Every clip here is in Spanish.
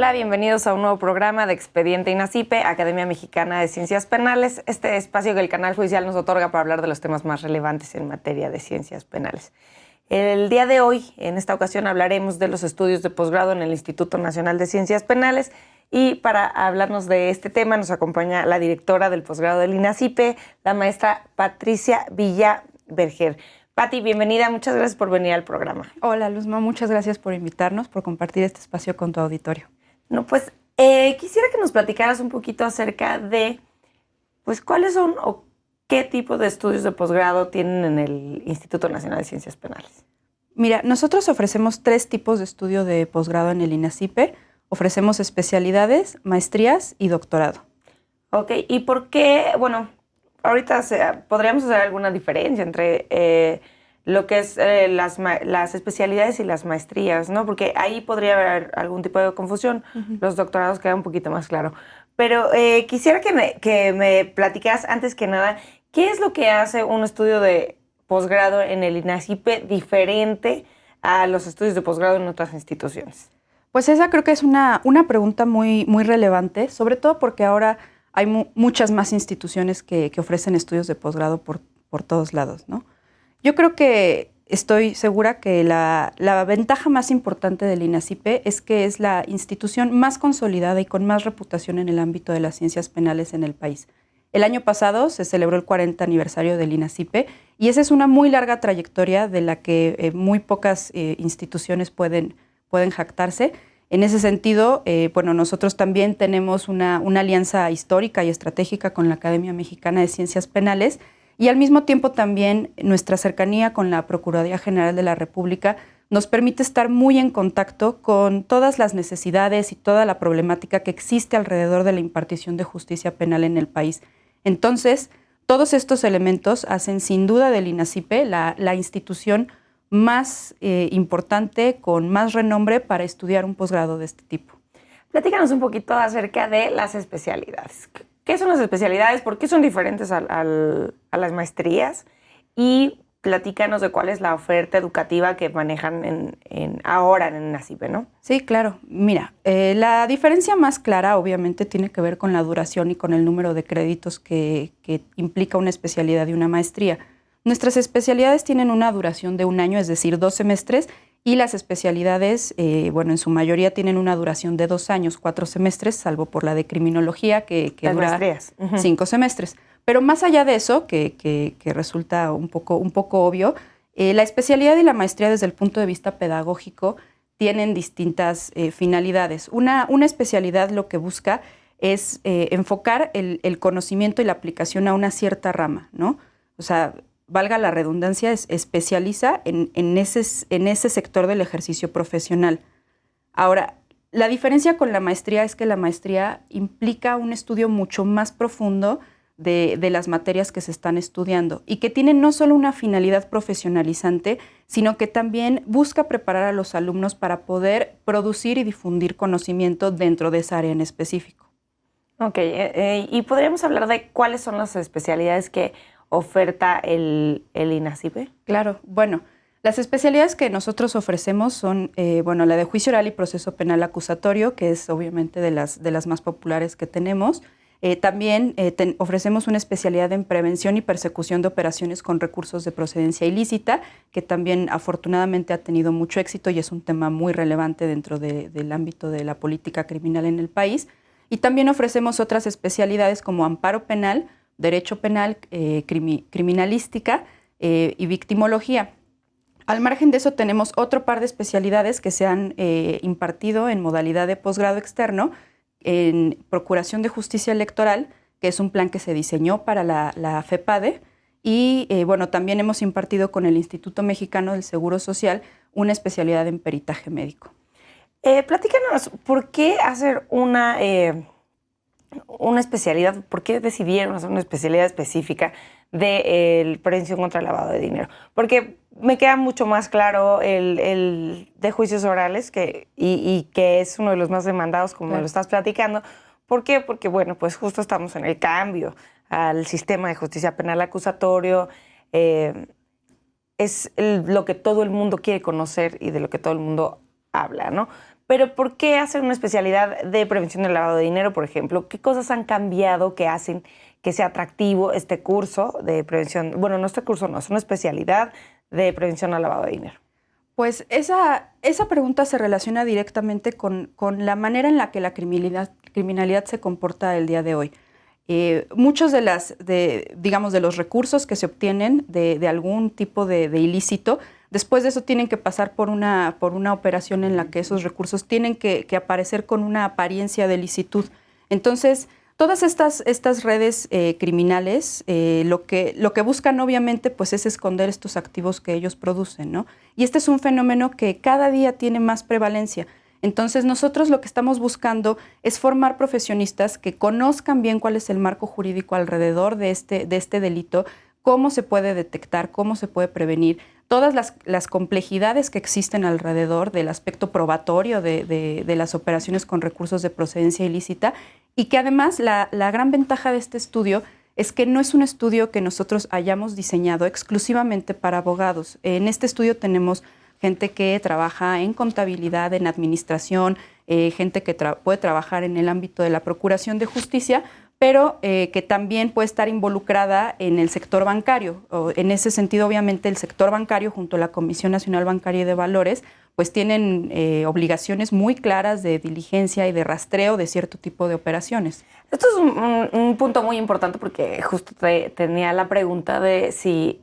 Hola, bienvenidos a un nuevo programa de Expediente INACIPE, Academia Mexicana de Ciencias Penales, este espacio que el canal judicial nos otorga para hablar de los temas más relevantes en materia de ciencias penales. El día de hoy, en esta ocasión, hablaremos de los estudios de posgrado en el Instituto Nacional de Ciencias Penales y para hablarnos de este tema nos acompaña la directora del posgrado del INACIPE, la maestra Patricia Villaverger. Pati, bienvenida, muchas gracias por venir al programa. Hola, Luzma, muchas gracias por invitarnos, por compartir este espacio con tu auditorio. No, pues quisiera que nos platicaras un poquito acerca de, pues, cuáles son o qué tipo de estudios de posgrado tienen en el Instituto Nacional de Ciencias Penales. Mira, nosotros ofrecemos 3 tipos de estudio de posgrado en el INACIPE. Ofrecemos especialidades, maestrías y doctorado. Ok, ¿y por qué? Bueno, ahorita podríamos hacer alguna diferencia entre lo que es las especialidades y las maestrías, ¿no? Porque ahí podría haber algún tipo de confusión. Los doctorados queda un poquito más claro. Pero quisiera que me platicaras antes que nada, ¿qué es lo que hace un estudio de posgrado en el INACIPE diferente a los estudios de posgrado en otras instituciones? Pues esa creo que es una pregunta muy relevante, sobre todo porque ahora hay muchas más instituciones que ofrecen estudios de posgrado por todos lados, ¿no? Yo creo que estoy segura que la ventaja más importante del INACIPE es que es la institución más consolidada y con más reputación en el ámbito de las ciencias penales en el país. El año pasado se celebró el 40 aniversario del INACIPE y esa es una muy larga trayectoria de la que muy pocas instituciones pueden jactarse. En ese sentido, bueno, nosotros también tenemos una alianza histórica y estratégica con la Academia Mexicana de Ciencias Penales y al mismo tiempo también nuestra cercanía con la Procuraduría General de la República nos permite estar muy en contacto con todas las necesidades y toda la problemática que existe alrededor de la impartición de justicia penal en el país. Entonces, todos estos elementos hacen sin duda del INACIPE la institución más importante, con más renombre para estudiar un posgrado de este tipo. Platícanos un poquito acerca de las especialidades. ¿Qué son las especialidades? ¿Por qué son diferentes a las maestrías? Y platícanos de cuál es la oferta educativa que manejan ahora en el INACIPE, ¿no? Sí, claro. Mira, la diferencia más clara obviamente tiene que ver con la duración y con el número de créditos que implica una especialidad y una maestría. Nuestras especialidades tienen una duración de 1 año, es decir, 2 semestres, y las especialidades, bueno, en su mayoría tienen una duración de 2 años, 4 semestres, salvo por la de criminología, que dura maestrías. 5 semestres. Pero más allá de eso, que resulta un poco obvio, la especialidad y la maestría desde el punto de vista pedagógico tienen distintas finalidades. Una especialidad lo que busca es enfocar el conocimiento y la aplicación a una cierta rama, ¿no? O sea, valga la redundancia, especializa en ese sector del ejercicio profesional. Ahora, la diferencia con la maestría es que la maestría implica un estudio mucho más profundo de las materias que se están estudiando y que tiene no solo una finalidad profesionalizante, sino que también busca preparar a los alumnos para poder producir y difundir conocimiento dentro de esa área en específico. Ok, y podríamos hablar de cuáles son las especialidades que oferta el INACIPE. Claro, bueno, las especialidades que nosotros ofrecemos son, bueno, la de juicio oral y proceso penal acusatorio, que es obviamente de las más populares que tenemos. También ofrecemos una especialidad en prevención y persecución de operaciones con recursos de procedencia ilícita, que también afortunadamente ha tenido mucho éxito y es un tema muy relevante dentro del ámbito de la política criminal en el país. Y también ofrecemos otras especialidades como amparo penal, derecho penal, criminalística y victimología. Al margen de eso tenemos otro par de especialidades que se han impartido en modalidad de posgrado externo en Procuración de Justicia Electoral, que es un plan que se diseñó para la FEPADE, y bueno, también hemos impartido con el Instituto Mexicano del Seguro Social una especialidad en peritaje médico. Platícanos, ¿por qué hacer una especialidad? ¿Por qué decidieron hacer una especialidad específica de prevención contra el lavado de dinero? Porque me queda mucho más claro el de juicios orales y que es uno de los más demandados, como me lo estás platicando. ¿Por qué? Porque, bueno, pues justo estamos en el cambio al sistema de justicia penal acusatorio. Es lo que todo el mundo quiere conocer y de lo que todo el mundo habla, ¿no? pero ¿por qué hacer una especialidad de prevención del lavado de dinero, por ejemplo? ¿Qué cosas han cambiado que hacen que sea atractivo este curso de prevención? Bueno, no este curso, no, es una especialidad de prevención al lavado de dinero. Pues esa pregunta se relaciona directamente con la manera en la que la criminalidad se comporta el día de hoy. Muchos de los recursos que se obtienen de algún tipo de ilícito, después de eso tienen que pasar por una operación en la que esos recursos tienen que aparecer con una apariencia de licitud. Entonces, todas estas redes criminales lo que buscan obviamente pues es esconder estos activos que ellos producen, ¿no? Y este es un fenómeno que cada día tiene más prevalencia. Entonces nosotros lo que estamos buscando es formar profesionistas que conozcan bien cuál es el marco jurídico alrededor de este delito, cómo se puede detectar, cómo se puede prevenir, todas las complejidades que existen alrededor del aspecto probatorio de las operaciones con recursos de procedencia ilícita, y que además la gran ventaja de este estudio es que no es un estudio que nosotros hayamos diseñado exclusivamente para abogados. En este estudio tenemos gente que trabaja en contabilidad, en administración, gente que puede trabajar en el ámbito de la procuración de justicia, pero que también puede estar involucrada en el sector bancario. En ese sentido, obviamente, el sector bancario junto a la Comisión Nacional Bancaria y de Valores pues tienen obligaciones muy claras de diligencia y de rastreo de cierto tipo de operaciones. Esto es un punto muy importante porque justo tenía la pregunta de si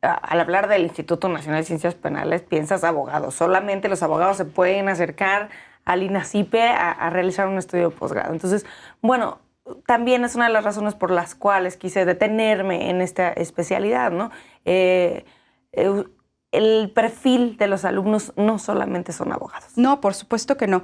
al hablar del Instituto Nacional de Ciencias Penales piensas abogados. Solamente los abogados se pueden acercar al INACIPE a realizar un estudio de posgrado. Entonces, bueno, también es una de las razones por las cuales quise detenerme en esta especialidad, ¿no? El perfil de los alumnos no solamente son abogados. No, por supuesto que no.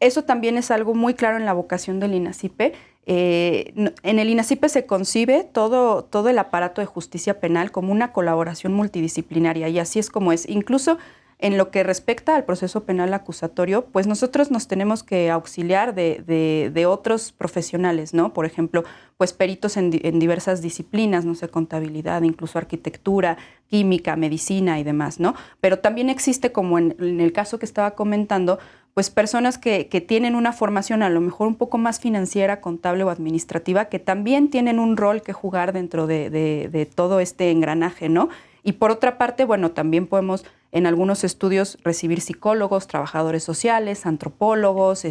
Eso también es algo muy claro en la vocación del INACIPE. En el INACIPE se concibe todo el aparato de justicia penal como una colaboración multidisciplinaria, y así es como es. Incluso en lo que respecta al proceso penal acusatorio, pues nosotros nos tenemos que auxiliar de otros profesionales, ¿no? Por ejemplo, pues peritos en diversas disciplinas, no sé, contabilidad, incluso arquitectura, química, medicina y demás, ¿no? Pero también existe, como en el caso que estaba comentando, pues personas que tienen una formación a lo mejor un poco más financiera, contable o administrativa, que también tienen un rol que jugar dentro de todo este engranaje, ¿no? Y por otra parte, bueno, también podemos en algunos estudios recibir psicólogos, trabajadores sociales, antropólogos,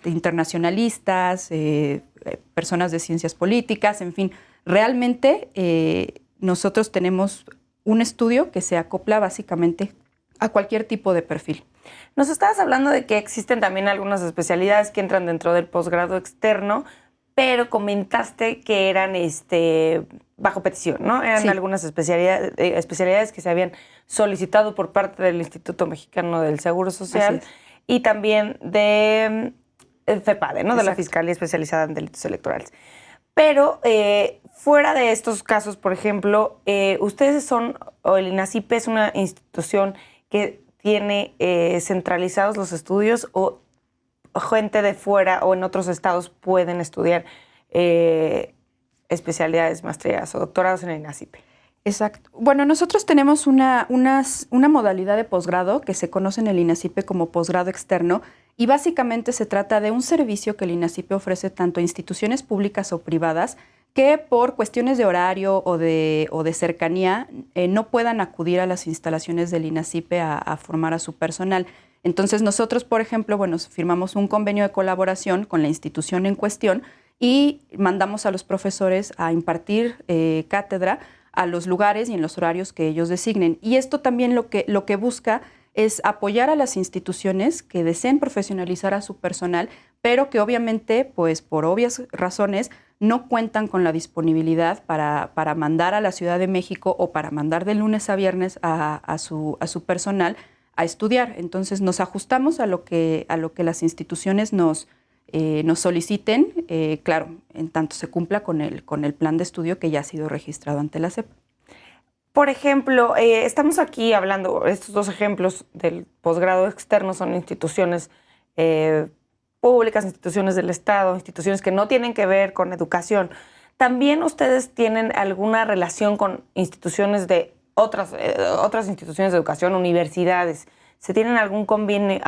internacionalistas, personas de ciencias políticas, en fin. Realmente nosotros tenemos un estudio que se acopla básicamente a cualquier tipo de perfil. Nos estabas hablando de que existen también algunas especialidades que entran dentro del posgrado externo, pero comentaste que eran bajo petición, ¿no? Eran sí. Algunas especialidades que se habían solicitado por parte del Instituto Mexicano del Seguro Social y también de FEPADE, ¿no? Exacto. De la Fiscalía Especializada en Delitos Electorales. Pero fuera de estos casos, por ejemplo, ustedes o el INACIPE es una institución que tiene centralizados los estudios, o gente de fuera o en otros estados pueden estudiar especialidades, maestrías o doctorados en el INACIPE. Exacto. Bueno, nosotros tenemos una modalidad de posgrado que se conoce en el INACIPE como posgrado externo, y básicamente se trata de un servicio que el INACIPE ofrece tanto a instituciones públicas o privadas que por cuestiones de horario o de cercanía no puedan acudir a las instalaciones del INACIPE a formar a su personal. Entonces nosotros, por ejemplo, bueno, firmamos un convenio de colaboración con la institución en cuestión y mandamos a los profesores a impartir cátedra a los lugares y en los horarios que ellos designen. Y esto también lo que busca es apoyar a las instituciones que deseen profesionalizar a su personal, pero que obviamente, pues por obvias razones, no cuentan con la disponibilidad para mandar a la Ciudad de México o para mandar de lunes a viernes a su personal a estudiar. Entonces nos ajustamos a lo que las instituciones nos soliciten, claro, en tanto se cumpla con el plan de estudio que ya ha sido registrado ante la SEP. Por ejemplo, estamos aquí hablando, estos dos ejemplos del posgrado externo son instituciones públicas, instituciones del Estado, instituciones que no tienen que ver con educación. ¿También ustedes tienen alguna relación con instituciones de otras instituciones de educación, universidades? ¿Se tienen algún convenio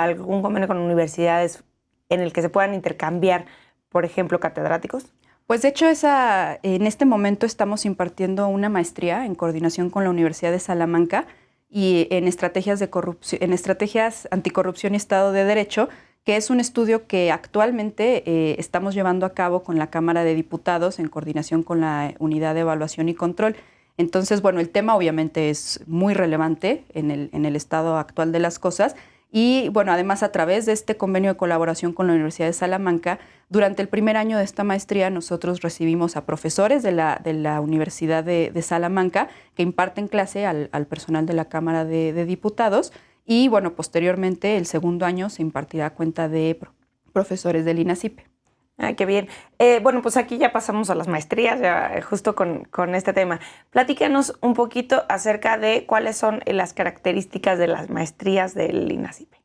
con universidades en el que se puedan intercambiar, por ejemplo, catedráticos? Pues de hecho, en este momento estamos impartiendo una maestría en coordinación con la Universidad de Salamanca y en estrategias anticorrupción y Estado de Derecho, que es un estudio que actualmente estamos llevando a cabo con la Cámara de Diputados en coordinación con la Unidad de Evaluación y Control. Entonces, bueno, el tema obviamente es muy relevante en el estado actual de las cosas. Y bueno, además a través de este convenio de colaboración con la Universidad de Salamanca, durante el primer año de esta maestría nosotros recibimos a profesores de la Universidad de Salamanca que imparten clase al personal de la Cámara de Diputados y bueno, posteriormente el segundo año se impartirá a cuenta de profesores del INACIPE. Ay, qué bien. Bueno, pues aquí ya pasamos a las maestrías, ya justo con este tema. Platícanos un poquito acerca de cuáles son las características de las maestrías del INACIPE.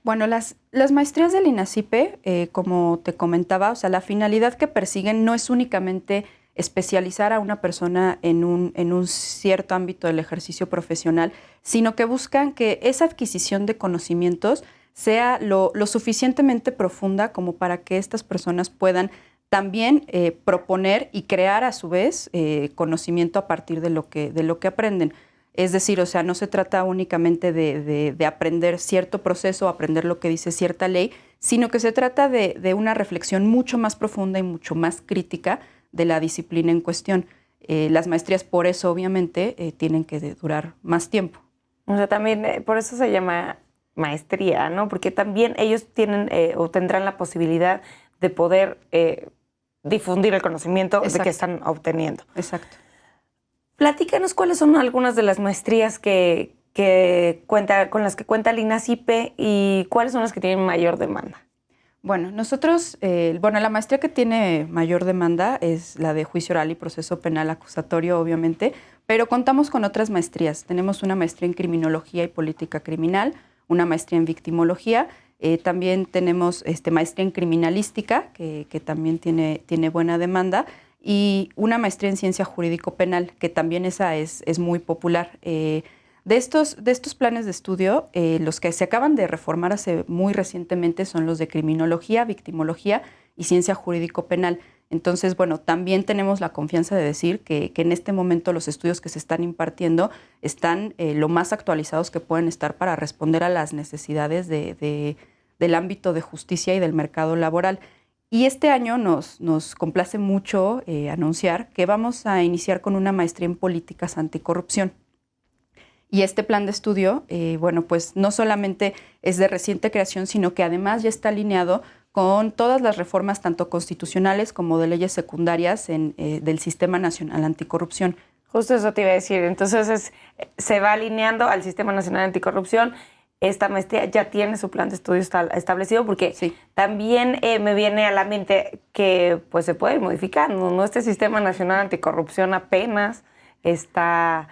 Bueno, las maestrías del INACIPE, como te comentaba, o sea, la finalidad que persiguen no es únicamente especializar a una persona en un cierto ámbito del ejercicio profesional, sino que buscan que esa adquisición de conocimientos sea lo suficientemente profunda como para que estas personas puedan también proponer y crear a su vez conocimiento a partir de lo que aprenden. Es decir, o sea, no se trata únicamente de aprender cierto proceso, aprender lo que dice cierta ley, sino que se trata de una reflexión mucho más profunda y mucho más crítica de la disciplina en cuestión. Las maestrías, por eso, obviamente, tienen que durar más tiempo. O sea, también por eso se llama maestría, ¿no? Porque también ellos tienen o tendrán la posibilidad de poder difundir el conocimiento de que están obteniendo. Exacto. Platícanos cuáles son algunas de las maestrías con las que cuenta el INACIPE y cuáles son las que tienen mayor demanda. Bueno, nosotros, la maestría que tiene mayor demanda es la de juicio oral y proceso penal acusatorio, obviamente, pero contamos con otras maestrías. Tenemos una maestría en criminología y política criminal, una maestría en victimología, también tenemos maestría en criminalística, que también tiene buena demanda, y una maestría en ciencia jurídico-penal, que también esa es muy popular. De estos planes de estudio, los que se acaban de reformar hace muy recientemente son los de criminología, victimología y ciencia jurídico-penal. Entonces, bueno, también tenemos la confianza de decir que en este momento los estudios que se están impartiendo están lo más actualizados que pueden estar para responder a las necesidades del ámbito de justicia y del mercado laboral. Y este año nos complace mucho anunciar que vamos a iniciar con una maestría en políticas anticorrupción. Y este plan de estudio, pues no solamente es de reciente creación, sino que además ya está alineado con todas las reformas, tanto constitucionales como de leyes secundarias del Sistema Nacional Anticorrupción. Justo eso te iba a decir. Entonces, se va alineando al Sistema Nacional Anticorrupción. Esta maestría ya tiene su plan de estudio establecido, porque sí, también me viene a la mente que pues se puede modificar, ¿no? Este Sistema Nacional Anticorrupción apenas está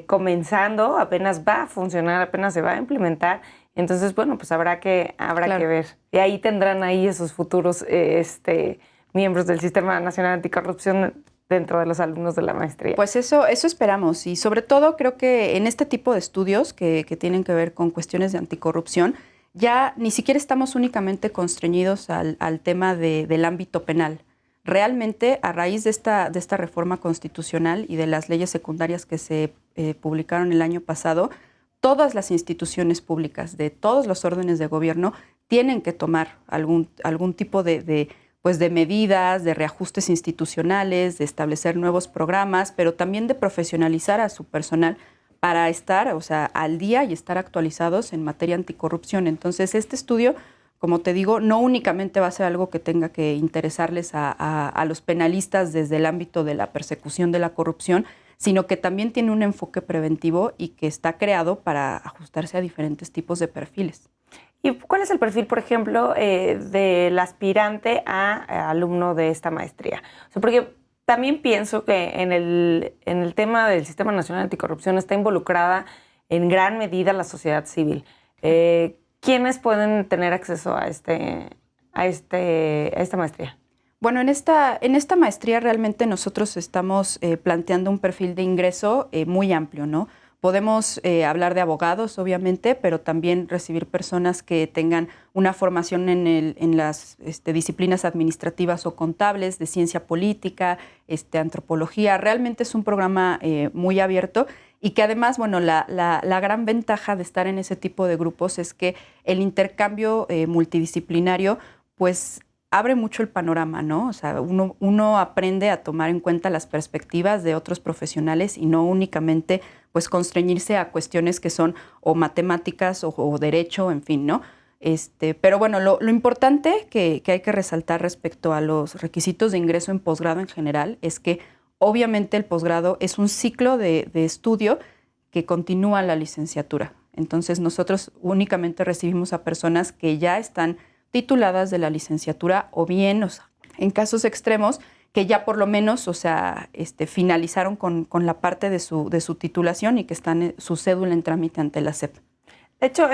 comenzando, apenas va a funcionar, apenas se va a implementar. Entonces, bueno, pues habrá que ver. Y ahí tendrán esos futuros miembros del Sistema Nacional Anticorrupción dentro de los alumnos de la maestría. Pues eso esperamos, y sobre todo creo que en este tipo de estudios que tienen que ver con cuestiones de anticorrupción, ya ni siquiera estamos únicamente constreñidos al tema del ámbito penal. Realmente, a raíz de esta reforma constitucional y de las leyes secundarias que se publicaron el año pasado, todas las instituciones públicas de todos los órdenes de gobierno tienen que tomar algún tipo de medidas, de reajustes institucionales, de establecer nuevos programas, pero también de profesionalizar a su personal para estar, al día y estar actualizados en materia anticorrupción. Entonces, este estudio, como te digo, no únicamente va a ser algo que tenga que interesarles a los penalistas desde el ámbito de la persecución de la corrupción, sino que también tiene un enfoque preventivo y que está creado para ajustarse a diferentes tipos de perfiles. ¿Y cuál es el perfil, por ejemplo, del aspirante a alumno de esta maestría? O sea, porque también pienso que en el tema del Sistema Nacional Anticorrupción está involucrada en gran medida la sociedad civil. ¿Quiénes pueden tener acceso a esta maestría? Bueno, en esta maestría realmente nosotros estamos planteando un perfil de ingreso muy amplio, ¿no? podemos hablar de abogados, obviamente, pero también recibir personas que tengan una formación en las disciplinas administrativas o contables, de ciencia política, antropología. Realmente es un programa muy abierto y que además, bueno, la gran ventaja de estar en ese tipo de grupos es que el intercambio multidisciplinario, pues, abre mucho el panorama, ¿no? O sea, uno aprende a tomar en cuenta las perspectivas de otros profesionales y no únicamente pues constreñirse a cuestiones que son o matemáticas o derecho, en fin, ¿no? Pero bueno, lo importante que hay que resaltar respecto a los requisitos de ingreso en posgrado en general es que obviamente el posgrado es un ciclo de estudio que continúa la licenciatura. Entonces nosotros únicamente recibimos a personas que ya están tituladas de la licenciatura o bien, o sea, en casos extremos, que ya por lo menos, o sea, finalizaron con la parte de su titulación y que están su cédula en trámite ante la SEP. De hecho,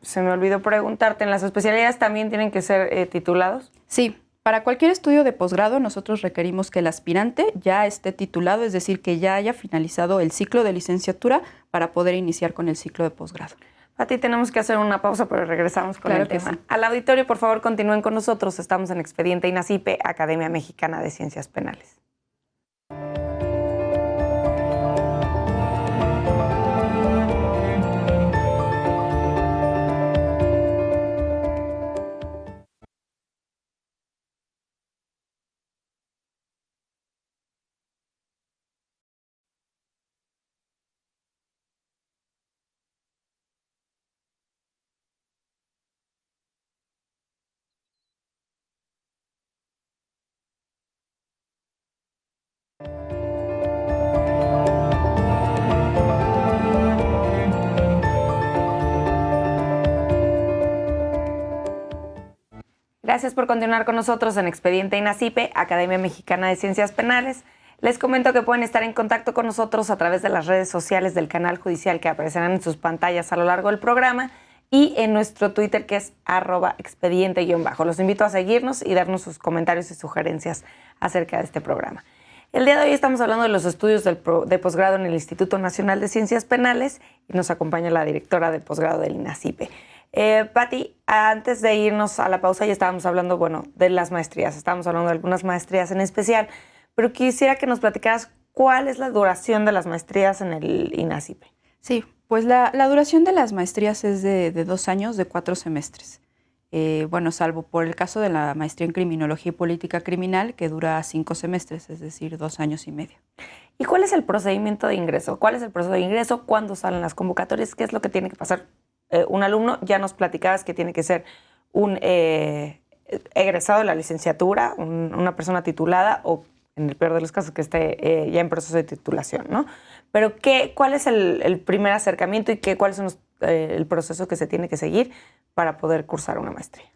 se me olvidó preguntarte, ¿en las especialidades también tienen que ser titulados? Sí, para cualquier estudio de posgrado nosotros requerimos que el aspirante ya esté titulado, es decir, que ya haya finalizado el ciclo de licenciatura para poder iniciar con el ciclo de posgrado. Pati, tenemos que hacer una pausa, pero regresamos con el tema. Sí. Al auditorio, por favor, continúen con nosotros. Estamos en Expediente INACIPE, Academia Mexicana de Ciencias Penales. Gracias por continuar con nosotros en Expediente INACIPE, Academia Mexicana de Ciencias Penales. Les comento que pueden estar en contacto con nosotros a través de las redes sociales del canal judicial que aparecerán en sus pantallas a lo largo del programa y en nuestro Twitter, que es @expediente_. Los invito a seguirnos y darnos sus comentarios y sugerencias acerca de este programa. El día de hoy estamos hablando de los estudios de posgrado en el Instituto Nacional de Ciencias Penales y nos acompaña la directora de posgrado del INACIPE. Pati, antes de irnos a la pausa ya estábamos hablando, bueno, de las maestrías, estábamos hablando de algunas maestrías en especial, pero quisiera que nos platicaras cuál es la duración de las maestrías en el INACIPE. Sí, pues la duración de las maestrías es de 2 años, de 4 semestres. Bueno, salvo por el caso de la maestría en Criminología y Política Criminal, que dura 5 semestres, es decir, 2 años y medio. ¿Y cuál es el procedimiento de ingreso? ¿Cuál es el proceso de ingreso? ¿Cuándo salen las convocatorias? ¿Qué es lo que tiene que pasar un alumno? Ya nos platicabas que tiene que ser un egresado de la licenciatura, una persona titulada o, en el peor de los casos, que esté ya en proceso de titulación, ¿no? Pero ¿cuál es el primer acercamiento y cuál es el proceso que se tiene que seguir para poder cursar una maestría?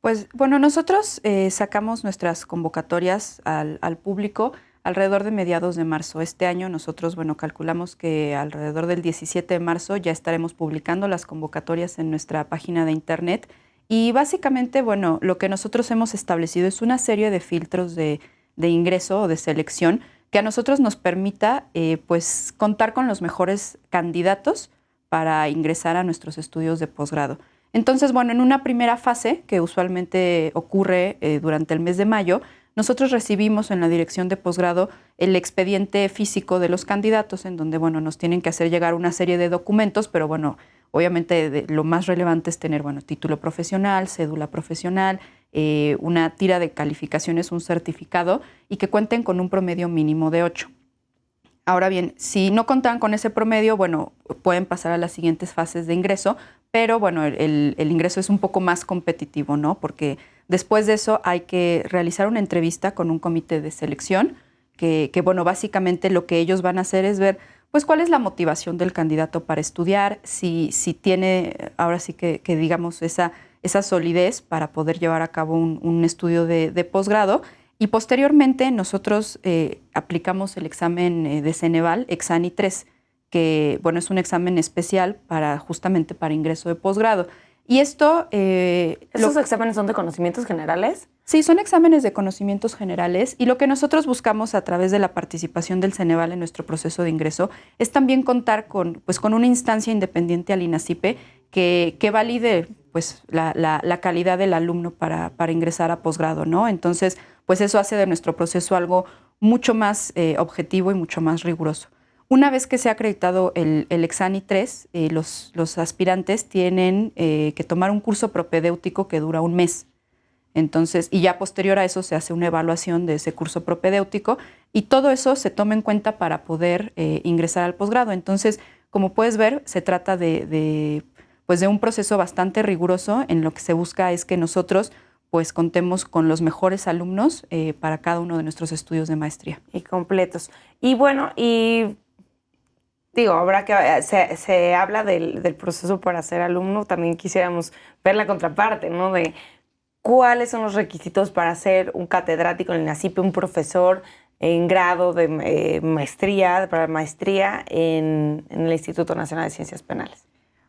Pues bueno, nosotros sacamos nuestras convocatorias al público alrededor de mediados de marzo. Este año nosotros, bueno, calculamos que alrededor del 17 de marzo ya estaremos publicando las convocatorias en nuestra página de internet y básicamente, bueno, lo que nosotros hemos establecido es una serie de filtros de ingreso o de selección que a nosotros nos permita pues contar con los mejores candidatos para ingresar a nuestros estudios de posgrado. Entonces, bueno, en una primera fase, que usualmente ocurre durante el mes de mayo, nosotros recibimos en la dirección de posgrado el expediente físico de los candidatos, en donde, bueno, nos tienen que hacer llegar una serie de documentos, pero bueno, obviamente lo más relevante es tener, bueno, título profesional, cédula profesional, una tira de calificaciones, un certificado y que cuenten con un promedio mínimo de 8. Ahora bien, si no contan con ese promedio, bueno, pueden pasar a las siguientes fases de ingreso, pero bueno, el ingreso es un poco más competitivo, ¿no? Porque después de eso hay que realizar una entrevista con un comité de selección que bueno, básicamente lo que ellos van a hacer es ver, pues, cuál es la motivación del candidato para estudiar, si tiene, ahora sí que digamos, esa solidez para poder llevar a cabo un estudio de posgrado. Y posteriormente nosotros aplicamos el examen de Ceneval, Exani 3, que bueno, es un examen especial justamente para ingreso de posgrado. Y esto... ¿Esos exámenes son de conocimientos generales? Sí, son exámenes de conocimientos generales y lo que nosotros buscamos a través de la participación del Ceneval en nuestro proceso de ingreso es también contar con una instancia independiente al INACYPE que valide pues, la calidad del alumno para ingresar a posgrado, ¿no? Entonces, pues eso hace de nuestro proceso algo mucho más objetivo y mucho más riguroso. Una vez que se ha acreditado el Exani 3, los aspirantes tienen que tomar un curso propedéutico que dura un mes. Entonces, y ya posterior a eso se hace una evaluación de ese curso propedéutico y todo eso se toma en cuenta para poder ingresar al posgrado. Entonces, como puedes ver, se trata de un proceso bastante riguroso. En lo que se busca es que nosotros pues contemos con los mejores alumnos para cada uno de nuestros estudios de maestría. Y completos. Y bueno, digo, ahora que se habla del proceso para ser alumno, también quisiéramos ver la contraparte, ¿no? De cuáles son los requisitos para ser un catedrático en el INACYPE, un profesor en grado de maestría, en el Instituto Nacional de Ciencias Penales.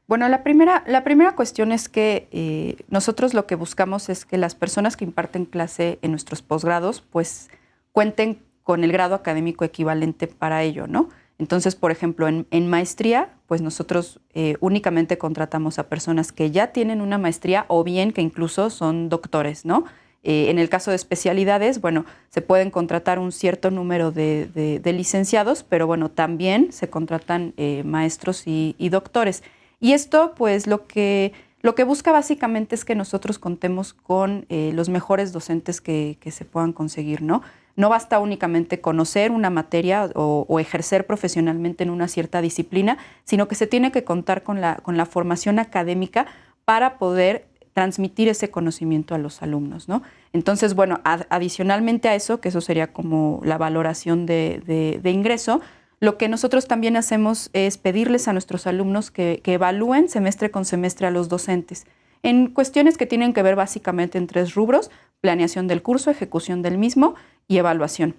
Bueno, la primera cuestión es que nosotros lo que buscamos es que las personas que imparten clase en nuestros posgrados pues cuenten con el grado académico equivalente para ello, ¿no? Entonces, por ejemplo, en maestría, pues nosotros únicamente contratamos a personas que ya tienen una maestría o bien que incluso son doctores, ¿no? En el caso de especialidades, bueno, se pueden contratar un cierto número de licenciados, pero bueno, también se contratan maestros y doctores. Y esto, pues, lo que busca básicamente es que nosotros contemos con los mejores docentes que se puedan conseguir, ¿no? No basta únicamente conocer una materia o ejercer profesionalmente en una cierta disciplina, sino que se tiene que contar con la formación académica para poder transmitir ese conocimiento a los alumnos, ¿no? Entonces, bueno, adicionalmente a eso, que eso sería como la valoración de ingreso, lo que nosotros también hacemos es pedirles a nuestros alumnos que evalúen semestre con semestre a los docentes en cuestiones que tienen que ver básicamente en 3 rubros: planeación del curso, ejecución del mismo y evaluación.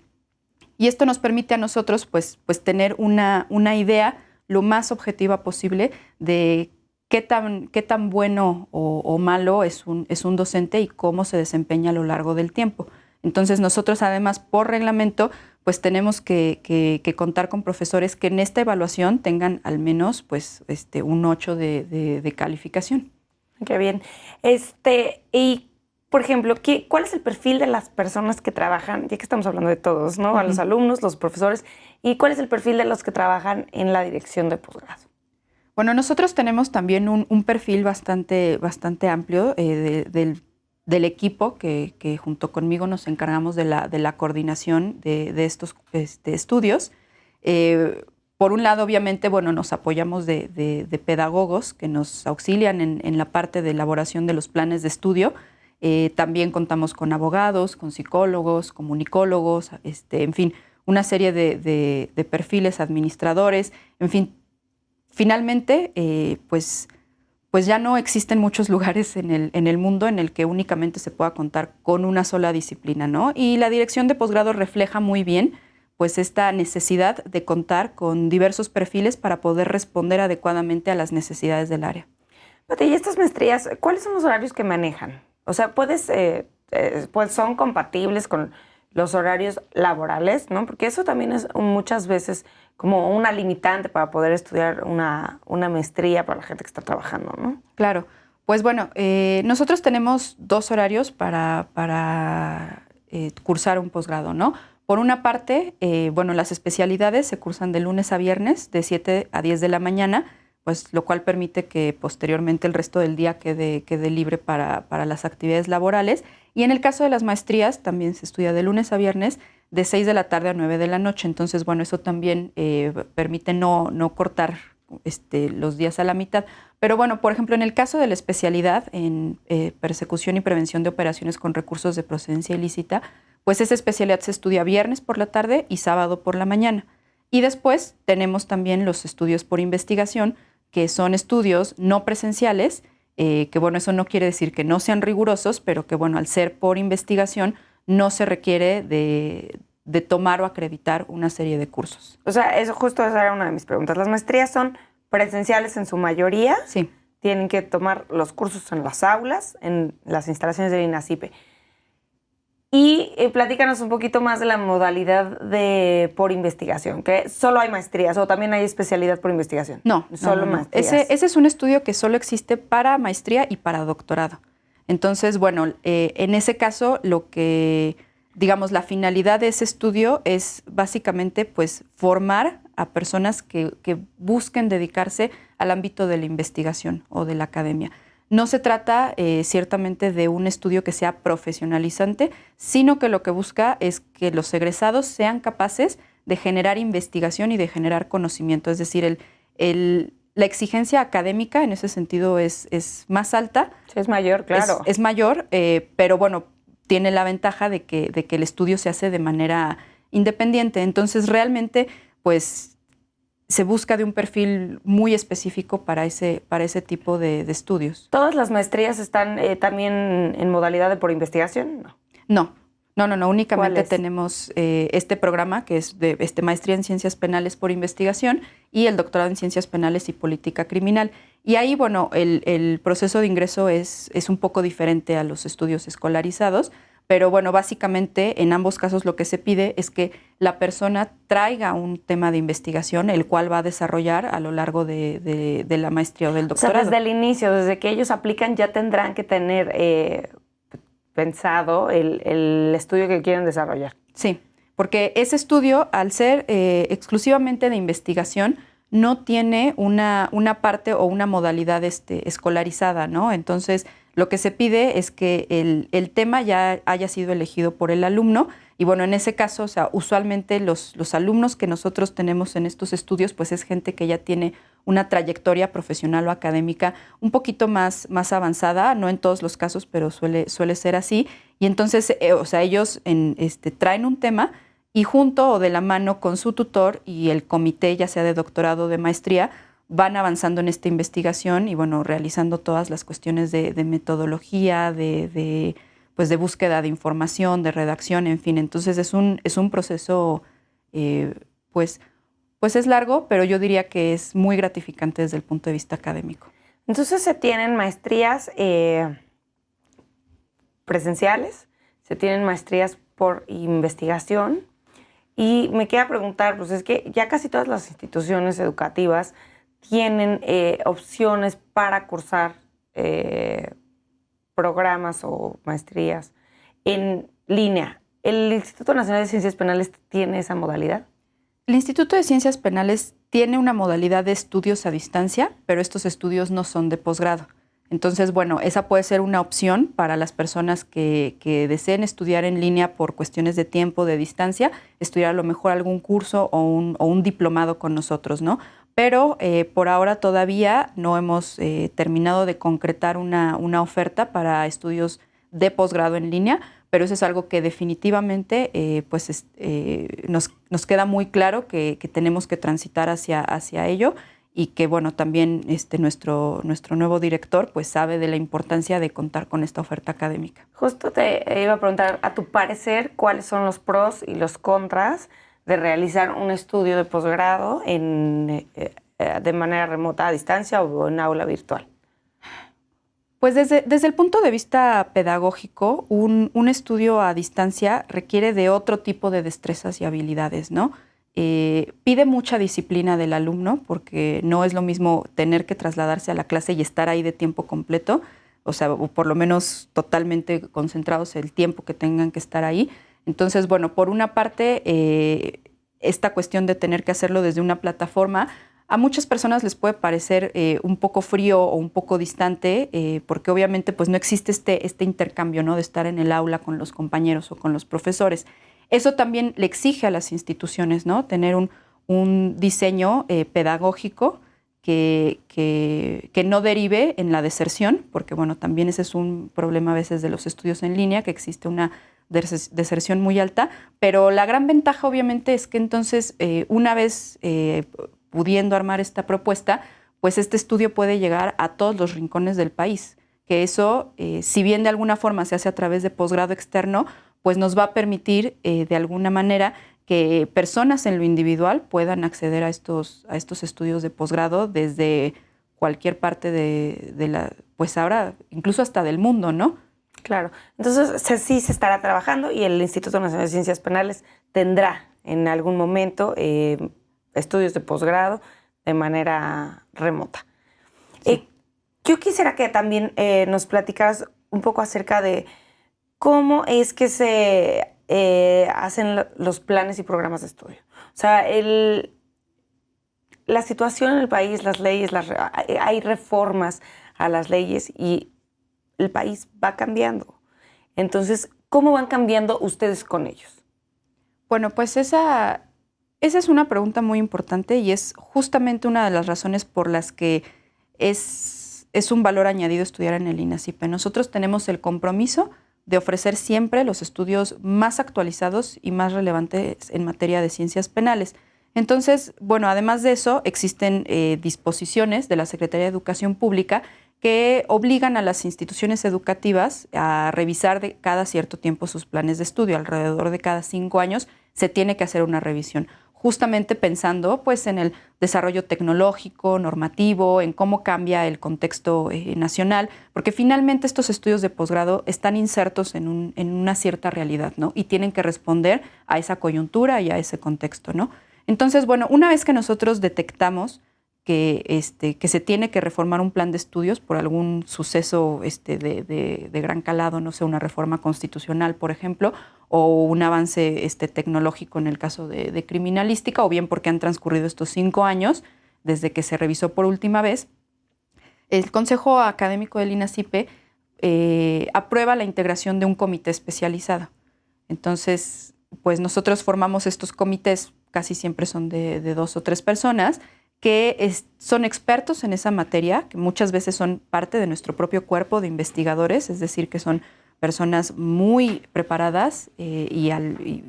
Y esto nos permite a nosotros pues tener una idea lo más objetiva posible de qué tan bueno o malo es un docente y cómo se desempeña a lo largo del tiempo. Entonces nosotros además por reglamento pues tenemos que contar con profesores que en esta evaluación tengan al menos pues un 8 de calificación. Qué bien. Y, por ejemplo, ¿cuál es el perfil de las personas que trabajan, ya que estamos hablando de todos, ¿no? A los alumnos, los profesores, ¿y cuál es el perfil de los que trabajan en la dirección de posgrado? Bueno, nosotros tenemos también un perfil bastante amplio del equipo que junto conmigo nos encargamos de la coordinación de estos estudios. Por un lado, obviamente, bueno, nos apoyamos de pedagogos que nos auxilian en la parte de elaboración de los planes de estudio. También contamos con abogados, con psicólogos, comunicólogos, en fin, una serie de perfiles, administradores, en fin. Finalmente, pues ya no existen muchos lugares en el mundo en el que únicamente se pueda contar con una sola disciplina, ¿no? Y la dirección de posgrado refleja muy bien pues esta necesidad de contar con diversos perfiles para poder responder adecuadamente a las necesidades del área. Pati, y estas maestrías, ¿cuáles son los horarios que manejan? O sea, pues son compatibles con los horarios laborales, ¿no? Porque eso también es muchas veces como una limitante para poder estudiar una maestría para la gente que está trabajando, ¿no? Claro. Pues bueno, nosotros tenemos 2 horarios para cursar un posgrado, ¿no? Por una parte, bueno, las especialidades se cursan de lunes a viernes, de 7 a 10 de la mañana, pues lo cual permite que posteriormente el resto del día quede libre para las actividades laborales. Y en el caso de las maestrías, también se estudia de lunes a viernes, de 6 de la tarde a 9 de la noche. Entonces, bueno, eso también permite no cortar los días a la mitad. Pero bueno, por ejemplo, en el caso de la especialidad en persecución y prevención de operaciones con recursos de procedencia ilícita, pues esa especialidad se estudia viernes por la tarde y sábado por la mañana. Y después tenemos también los estudios por investigación, que son estudios no presenciales, que bueno, eso no quiere decir que no sean rigurosos, pero que bueno, al ser por investigación no se requiere de tomar o acreditar una serie de cursos. O sea, esa era una de mis preguntas. ¿Las maestrías son presenciales en su mayoría? Sí. tienen que tomar los cursos en las aulas, en las instalaciones del INACIPE. Y platícanos un poquito más de la modalidad de por investigación, que solo hay maestrías o también hay especialidad por investigación. No, solo no. maestrías. Ese es un estudio que solo existe para maestría y para doctorado. Entonces, bueno, en ese caso, lo que, digamos, la finalidad de ese estudio es básicamente, pues, formar a personas que busquen dedicarse al ámbito de la investigación o de la academia. No se trata ciertamente de un estudio que sea profesionalizante, sino que lo que busca es que los egresados sean capaces de generar investigación y de generar conocimiento. Es decir, la exigencia académica en ese sentido es más alta. Sí, es mayor, claro. Es mayor, pero bueno, tiene la ventaja de que el estudio se hace de manera independiente. Entonces, realmente, pues, se busca de un perfil muy específico para ese tipo de estudios. ¿Todas las maestrías están también en modalidad de por investigación? No. Únicamente ¿Cuáles? tenemos este programa que es de maestría en Ciencias Penales por investigación y el doctorado en Ciencias Penales y Política Criminal. Y ahí, bueno, el proceso de ingreso es un poco diferente a los estudios escolarizados, pero bueno, básicamente en ambos casos lo que se pide es que la persona traiga un tema de investigación, el cual va a desarrollar a lo largo de la maestría o del doctorado. O sea, desde el inicio, desde que ellos aplican, ya tendrán que tener pensado el estudio que quieren desarrollar. Sí, porque ese estudio, al ser exclusivamente de investigación, no tiene una parte o una modalidad escolarizada, ¿no? Entonces, lo que se pide es que el tema ya haya sido elegido por el alumno y bueno, en ese caso, o sea, usualmente los alumnos que nosotros tenemos en estos estudios, pues es gente que ya tiene una trayectoria profesional o académica un poquito más avanzada, no en todos los casos, pero suele ser así. Y entonces, o sea, ellos traen un tema y junto o de la mano con su tutor y el comité, ya sea de doctorado o de maestría, van avanzando en esta investigación y, bueno, realizando todas las cuestiones de metodología, pues de búsqueda de información, de redacción, en fin. Entonces, es un proceso, pues es largo, pero yo diría que es muy gratificante desde el punto de vista académico. Entonces, se tienen maestrías presenciales, se tienen maestrías por investigación. Y me queda preguntar, pues es que ya casi todas las instituciones educativas tienen opciones para cursar programas o maestrías en línea. ¿El Instituto Nacional de Ciencias Penales tiene esa modalidad? El Instituto de Ciencias Penales tiene una modalidad de estudios a distancia, pero estos estudios no son de posgrado. Entonces, bueno, esa puede ser una opción para las personas que deseen estudiar en línea por cuestiones de tiempo, de distancia, estudiar a lo mejor algún curso o un diplomado con nosotros, ¿no? Pero por ahora todavía no hemos terminado de concretar una oferta para estudios de posgrado en línea, pero eso es algo que definitivamente nos queda muy claro que tenemos que transitar hacia ello. Y que, bueno, también nuestro nuevo director pues sabe de la importancia de contar con esta oferta académica. Justo te iba a preguntar, a tu parecer, ¿cuáles son los pros y los contras de realizar un estudio de posgrado de manera remota, a distancia o en aula virtual? Pues desde el punto de vista pedagógico, un estudio a distancia requiere de otro tipo de destrezas y habilidades, ¿no? Pide mucha disciplina del alumno porque no es lo mismo tener que trasladarse a la clase y estar ahí de tiempo completo, o sea, o por lo menos totalmente concentrados el tiempo que tengan que estar ahí. Entonces, bueno, por una parte, esta cuestión de tener que hacerlo desde una plataforma, a muchas personas les puede parecer un poco frío o un poco distante, porque obviamente pues no existe este intercambio, ¿no? De estar en el aula con los compañeros o con los profesores. Eso también le exige a las instituciones, ¿no? Tener un diseño pedagógico que no derive en la deserción, porque bueno, también ese es un problema a veces de los estudios en línea, que existe una deserción muy alta, pero la gran ventaja obviamente es que entonces una vez pudiendo armar esta propuesta, pues este estudio puede llegar a todos los rincones del país, que eso, si bien de alguna forma se hace a través de posgrado externo, pues nos va a permitir de alguna manera que personas en lo individual puedan acceder a estos estudios de posgrado desde cualquier parte pues ahora incluso hasta del mundo, ¿no? Claro. Entonces, sí se estará trabajando y el Instituto Nacional de Ciencias Penales tendrá en algún momento estudios de posgrado de manera remota. Sí. Yo quisiera que también nos platicaras un poco acerca de cómo es que se hacen los planes y programas de estudio. O sea, la situación en el país, las leyes, hay reformas a las leyes y el país va cambiando. Entonces, ¿cómo van cambiando ustedes con ellos? Bueno, pues esa es una pregunta muy importante y es justamente una de las razones por las que es un valor añadido estudiar en el INACYPE. Nosotros tenemos el compromiso de ofrecer siempre los estudios más actualizados y más relevantes en materia de ciencias penales. Entonces, bueno, además de eso, existen disposiciones de la Secretaría de Educación Pública que obligan a las instituciones educativas a revisar de cada cierto tiempo sus planes de estudio. Alrededor de cada 5 años se tiene que hacer una revisión, justamente pensando pues, en el desarrollo tecnológico, normativo, en cómo cambia el contexto nacional, porque finalmente estos estudios de posgrado están insertos en una cierta realidad, ¿no? Y tienen que responder a esa coyuntura y a ese contexto, ¿no? Entonces, bueno, una vez que nosotros detectamos que se tiene que reformar un plan de estudios por algún suceso de gran calado, no sé, una reforma constitucional, por ejemplo, o un avance tecnológico en el caso de criminalística, o bien porque han transcurrido estos 5 años desde que se revisó por última vez, el Consejo Académico del INACYPE aprueba la integración de un comité especializado. Entonces, pues nosotros formamos estos comités, casi siempre son de 2 o 3 personas, que son expertos en esa materia, que muchas veces son parte de nuestro propio cuerpo de investigadores, es decir, que son personas muy preparadas y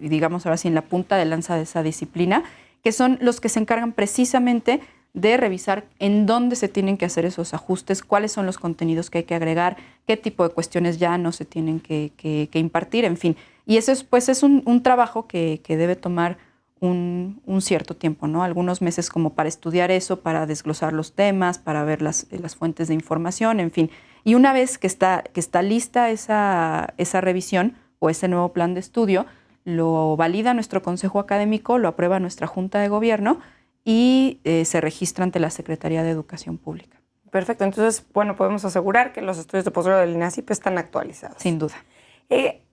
digamos ahora sí en la punta de lanza de esa disciplina, que son los que se encargan precisamente de revisar en dónde se tienen que hacer esos ajustes, cuáles son los contenidos que hay que agregar, qué tipo de cuestiones ya no se tienen que impartir, en fin. Y eso es un trabajo que debe tomar un cierto tiempo, ¿no? Algunos meses como para estudiar eso, para desglosar los temas, para ver las fuentes de información, en fin. Y una vez que está lista esa revisión o ese nuevo plan de estudio, lo valida nuestro consejo académico, lo aprueba nuestra Junta de Gobierno y se registra ante la Secretaría de Educación Pública. Perfecto. Entonces, bueno, podemos asegurar que los estudios de posgrado del INACYPE están actualizados. Sin duda.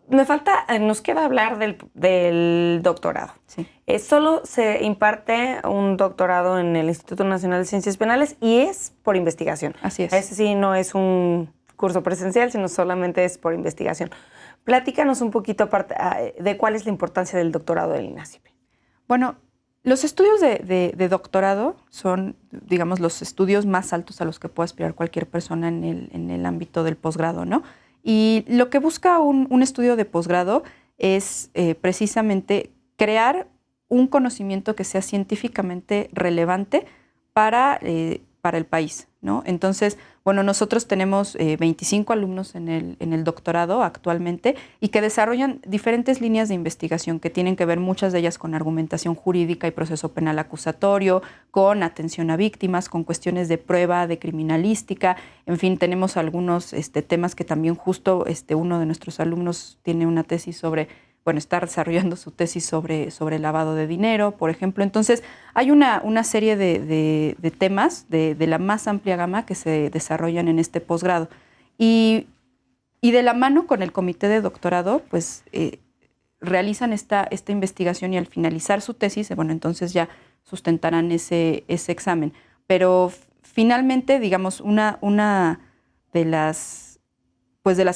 Nos queda hablar del doctorado. Sí. Solo se imparte un doctorado en el Instituto Nacional de Ciencias Penales y es por investigación. Así es. Ese sí no es un curso presencial, sino solamente es por investigación. Platícanos un poquito de cuál es la importancia del doctorado del INACYPE. Bueno, los estudios de doctorado son, digamos, los estudios más altos a los que puede aspirar cualquier persona en el ámbito del posgrado, ¿no? Y lo que busca un estudio de posgrado es precisamente crear un conocimiento que sea científicamente relevante para el país, ¿no? Entonces, bueno, nosotros tenemos 25 alumnos en el doctorado actualmente y que desarrollan diferentes líneas de investigación que tienen que ver muchas de ellas con argumentación jurídica y proceso penal acusatorio, con atención a víctimas, con cuestiones de prueba, de criminalística. En fin, tenemos algunos temas que también justo uno de nuestros alumnos tiene una tesis sobre, bueno, está desarrollando su tesis sobre lavado de dinero, por ejemplo. Entonces, hay una serie de temas de la más amplia gama que se desarrollan en este posgrado. Y de la mano con el comité de doctorado, pues realizan esta investigación y al finalizar su tesis, bueno, entonces ya sustentarán ese examen. Pero finalmente, digamos, una de las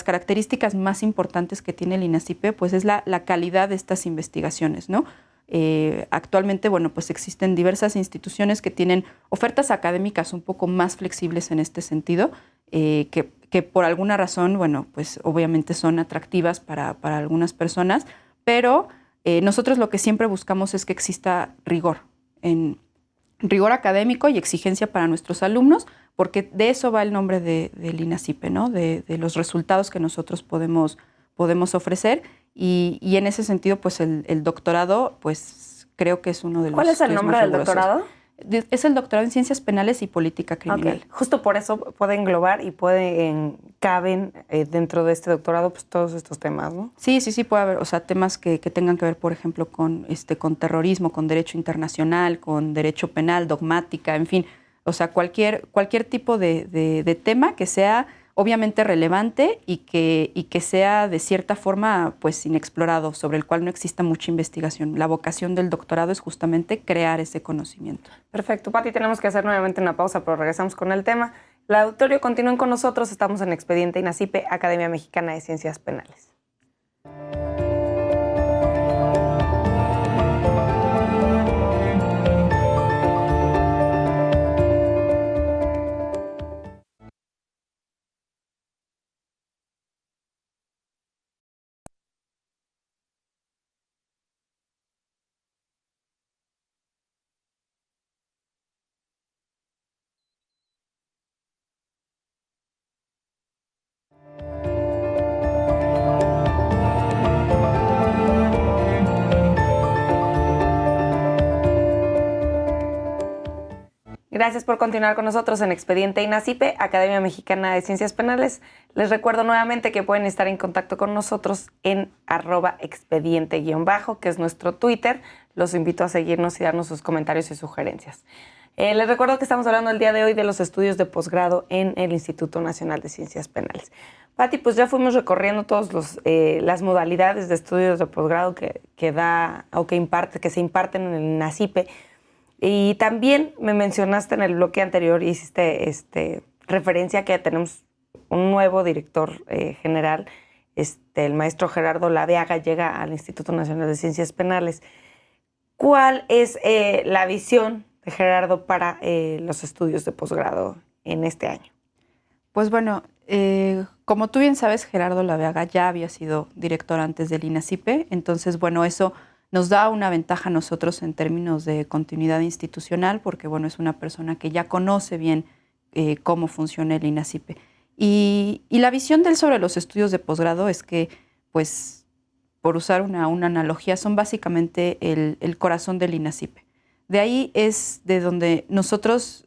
características más importantes que tiene el INACYPE, pues es la calidad de estas investigaciones, ¿no? Actualmente, bueno, pues existen diversas instituciones que tienen ofertas académicas un poco más flexibles en este sentido, que por alguna razón, bueno, pues obviamente son atractivas para algunas personas, pero nosotros lo que siempre buscamos es que exista rigor académico y exigencia para nuestros alumnos, porque de eso va el nombre del INACYPE, ¿no? De los resultados que nosotros podemos ofrecer y en ese sentido, pues el doctorado, pues creo que es uno de los. ¿Cuál es el nombre del doctorado? Es el doctorado en Ciencias Penales y Política Criminal. Okay. Justo por eso puede englobar y caben dentro de este doctorado pues todos estos temas, ¿no? Sí, puede haber, o sea, temas que tengan que ver, por ejemplo, con terrorismo, con derecho internacional, con derecho penal, dogmática, en fin, o sea, cualquier tipo de tema que sea obviamente relevante y que sea de cierta forma pues inexplorado, sobre el cual no exista mucha investigación. La vocación del doctorado es justamente crear ese conocimiento. Perfecto, Pati, tenemos que hacer nuevamente una pausa, pero regresamos con el tema. El auditorio, continúen con nosotros, estamos en Expediente INACIPE, Academia Mexicana de Ciencias Penales. Gracias por continuar con nosotros en Expediente INACIPE, Academia Mexicana de Ciencias Penales. Les recuerdo nuevamente que pueden estar en contacto con nosotros en @expediente_, que es nuestro Twitter. Los invito a seguirnos y darnos sus comentarios y sugerencias. Les recuerdo que estamos hablando el día de hoy de los estudios de posgrado en el Instituto Nacional de Ciencias Penales. Pati, pues ya fuimos recorriendo todas las modalidades de estudios de posgrado que se imparten en el INACIPE. Y también me mencionaste en el bloque anterior, hiciste referencia a que tenemos un nuevo director general, el maestro Gerardo Laveaga, llega al Instituto Nacional de Ciencias Penales. ¿Cuál es la visión de Gerardo para los estudios de posgrado en este año? Pues bueno, como tú bien sabes, Gerardo Laveaga ya había sido director antes del INACIPE, entonces bueno, eso nos da una ventaja a nosotros en términos de continuidad institucional, porque bueno, es una persona que ya conoce bien cómo funciona el INACIPE. Y la visión de él sobre los estudios de posgrado es que, pues, por usar una analogía, son básicamente el corazón del INACIPE. De ahí es de donde nuestros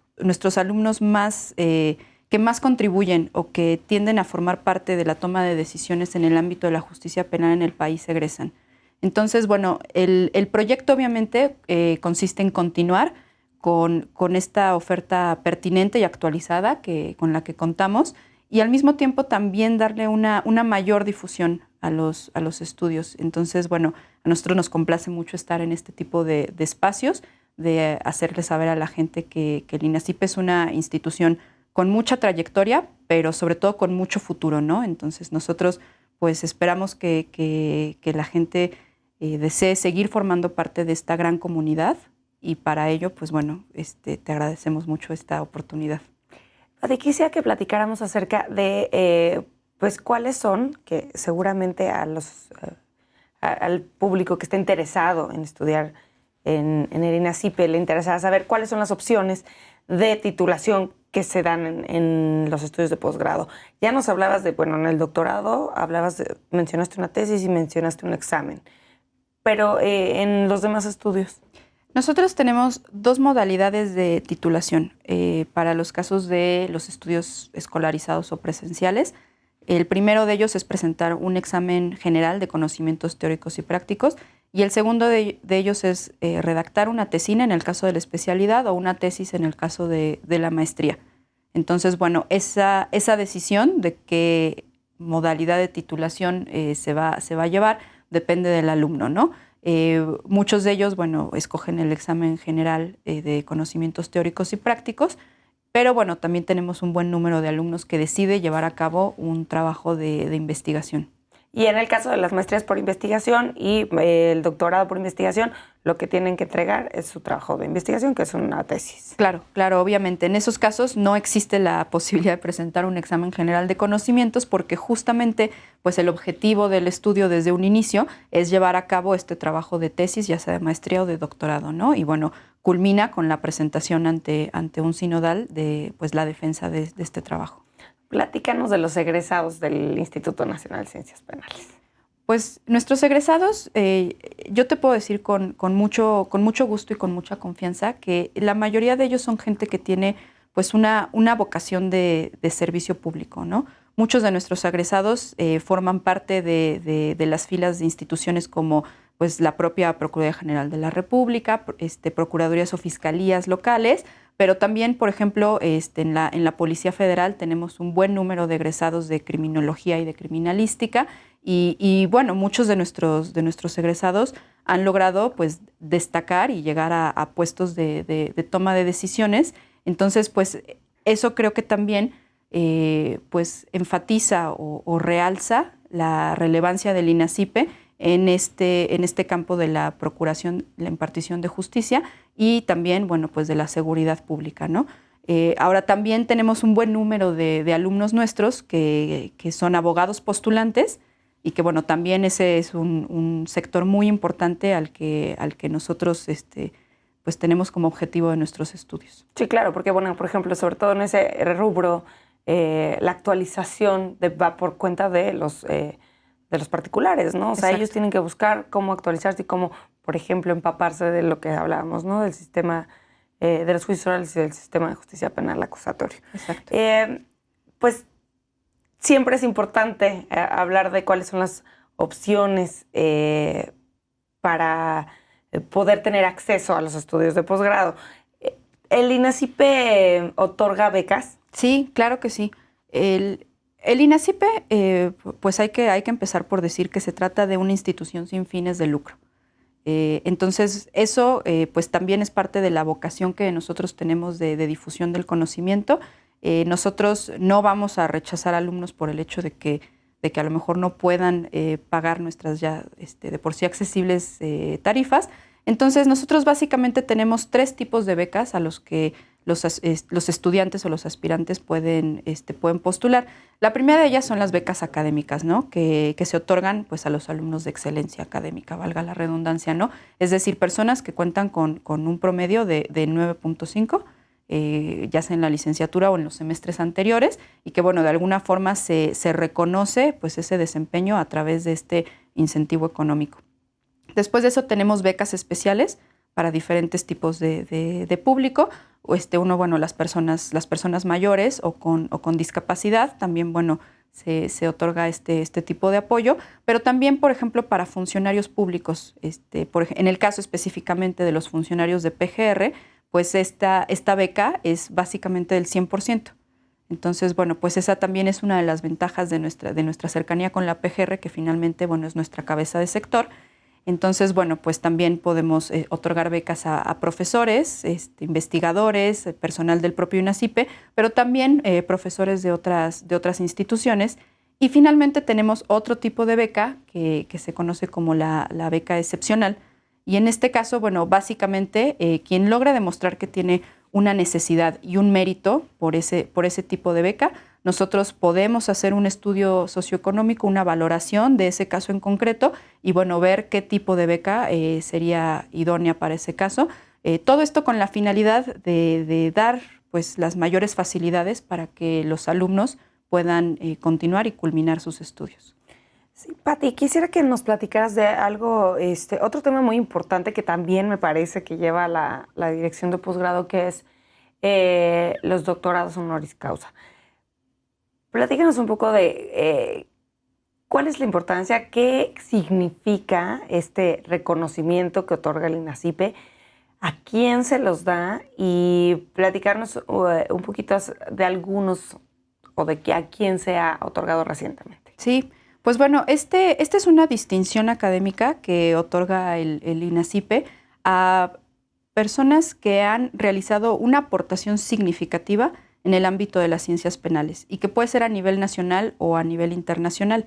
alumnos que más contribuyen o que tienden a formar parte de la toma de decisiones en el ámbito de la justicia penal en el país egresan. Entonces, bueno, el proyecto obviamente consiste en continuar con esta oferta pertinente y actualizada con la que contamos y al mismo tiempo también darle una mayor difusión a los estudios. Entonces, bueno, a nosotros nos complace mucho estar en este tipo de espacios, de hacerle saber a la gente que el INACIPE es una institución con mucha trayectoria, pero sobre todo con mucho futuro, ¿no? Entonces, nosotros pues esperamos que la gente desee seguir formando parte de esta gran comunidad y para ello, pues bueno, te agradecemos mucho esta oportunidad. Pati, quisiera que platicáramos acerca de pues cuáles son, que seguramente al público que está interesado en estudiar en el INACIPE le interesará saber cuáles son las opciones de titulación que se dan en los estudios de posgrado. Ya nos hablabas en el doctorado mencionaste una tesis y mencionaste un examen. Pero en los demás estudios. Nosotros tenemos dos modalidades de titulación para los casos de los estudios escolarizados o presenciales. El primero de ellos es presentar un examen general de conocimientos teóricos y prácticos y el segundo de ellos es redactar una tesina en el caso de la especialidad o una tesis en el caso de la maestría. Entonces, bueno, esa decisión de qué modalidad de titulación se va a llevar depende del alumno, ¿no? Muchos de ellos, bueno, escogen el examen general de conocimientos teóricos y prácticos, pero bueno, también tenemos un buen número de alumnos que decide llevar a cabo un trabajo de investigación. Y en el caso de las maestrías por investigación y el doctorado por investigación, lo que tienen que entregar es su trabajo de investigación, que es una tesis. Claro, obviamente. En esos casos no existe la posibilidad de presentar un examen general de conocimientos porque justamente pues, el objetivo del estudio desde un inicio es llevar a cabo este trabajo de tesis, ya sea de maestría o de doctorado, ¿no? Y bueno, culmina con la presentación ante un sinodal de pues, la defensa de este trabajo. Platícanos de los egresados del Instituto Nacional de Ciencias Penales. Pues nuestros egresados, yo te puedo decir con mucho gusto y con mucha confianza que la mayoría de ellos son gente que tiene pues una vocación de servicio público, ¿no? Muchos de nuestros egresados forman parte de las filas de instituciones como pues la propia Procuraduría General de la República, procuradurías o fiscalías locales, pero también, por ejemplo, en la Policía Federal tenemos un buen número de egresados de criminología y de criminalística. Y bueno, muchos de nuestros egresados han logrado pues destacar y llegar a puestos de toma de decisiones. Entonces, pues eso creo que también pues enfatiza o realza la relevancia del INACIPE en este campo de la procuración, la impartición de justicia y también, bueno, pues de la seguridad pública, ¿no? Ahora también tenemos un buen número de alumnos nuestros que son abogados postulantes, y que bueno, también ese es un sector muy importante al que nosotros pues tenemos como objetivo de nuestros estudios. Sí, claro, porque bueno, por ejemplo, sobre todo en ese rubro, la actualización va por cuenta de los particulares, ¿no? O sea, Exacto. ellos tienen que buscar cómo actualizarse y cómo, por ejemplo, empaparse de lo que hablábamos, ¿no? Del sistema de los juicios orales y del sistema de justicia penal acusatorio. Exacto. Pues siempre es importante hablar de cuáles son las opciones para poder tener acceso a los estudios de posgrado. ¿El INACIPE otorga becas? Sí, claro que sí. El INACIPE, pues hay que empezar por decir que se trata de una institución sin fines de lucro. Entonces, eso pues también es parte de la vocación que nosotros tenemos de difusión del conocimiento. Nosotros no vamos a rechazar alumnos por el hecho de que a lo mejor no puedan pagar nuestras ya de por sí accesibles tarifas. Entonces, nosotros básicamente tenemos 3 tipos de becas a los que los estudiantes o los aspirantes pueden postular. La primera de ellas son las becas académicas, ¿no? Que se otorgan pues, a los alumnos de excelencia académica, valga la redundancia, ¿no? Es decir, personas que cuentan con un promedio de 9.5, ya sea en la licenciatura o en los semestres anteriores, y que, bueno, de alguna forma se reconoce pues, ese desempeño a través de este incentivo económico. Después de eso tenemos becas especiales para diferentes tipos de público. Uno, bueno, las personas mayores o con discapacidad, también, bueno, se otorga este tipo de apoyo, pero también, por ejemplo, para funcionarios públicos, en el caso específicamente de los funcionarios de PGR, pues esta beca es básicamente del 100%. Entonces, bueno, pues esa también es una de las ventajas de nuestra cercanía con la PGR, que finalmente, bueno, es nuestra cabeza de sector. Entonces, bueno, pues también podemos otorgar becas a profesores, investigadores, personal del propio INACIPE, pero también profesores de otras instituciones. Y finalmente tenemos otro tipo de beca que se conoce como la beca excepcional. Y en este caso, bueno, básicamente quien logra demostrar que tiene una necesidad y un mérito por ese tipo de beca, nosotros podemos hacer un estudio socioeconómico, una valoración de ese caso en concreto y, bueno, ver qué tipo de beca sería idónea para ese caso. Todo esto con la finalidad de dar pues, las mayores facilidades para que los alumnos puedan continuar y culminar sus estudios. Sí, Pati, quisiera que nos platicaras de algo, otro tema muy importante que también me parece que lleva la dirección de posgrado, que es los doctorados honoris causa. Platícanos un poco de cuál es la importancia, qué significa este reconocimiento que otorga el INACIPE, a quién se los da y platicarnos un poquito de algunos o de a quién se ha otorgado recientemente. Sí. Pues bueno, esta es una distinción académica que otorga el INACIPE a personas que han realizado una aportación significativa en el ámbito de las ciencias penales y que puede ser a nivel nacional o a nivel internacional.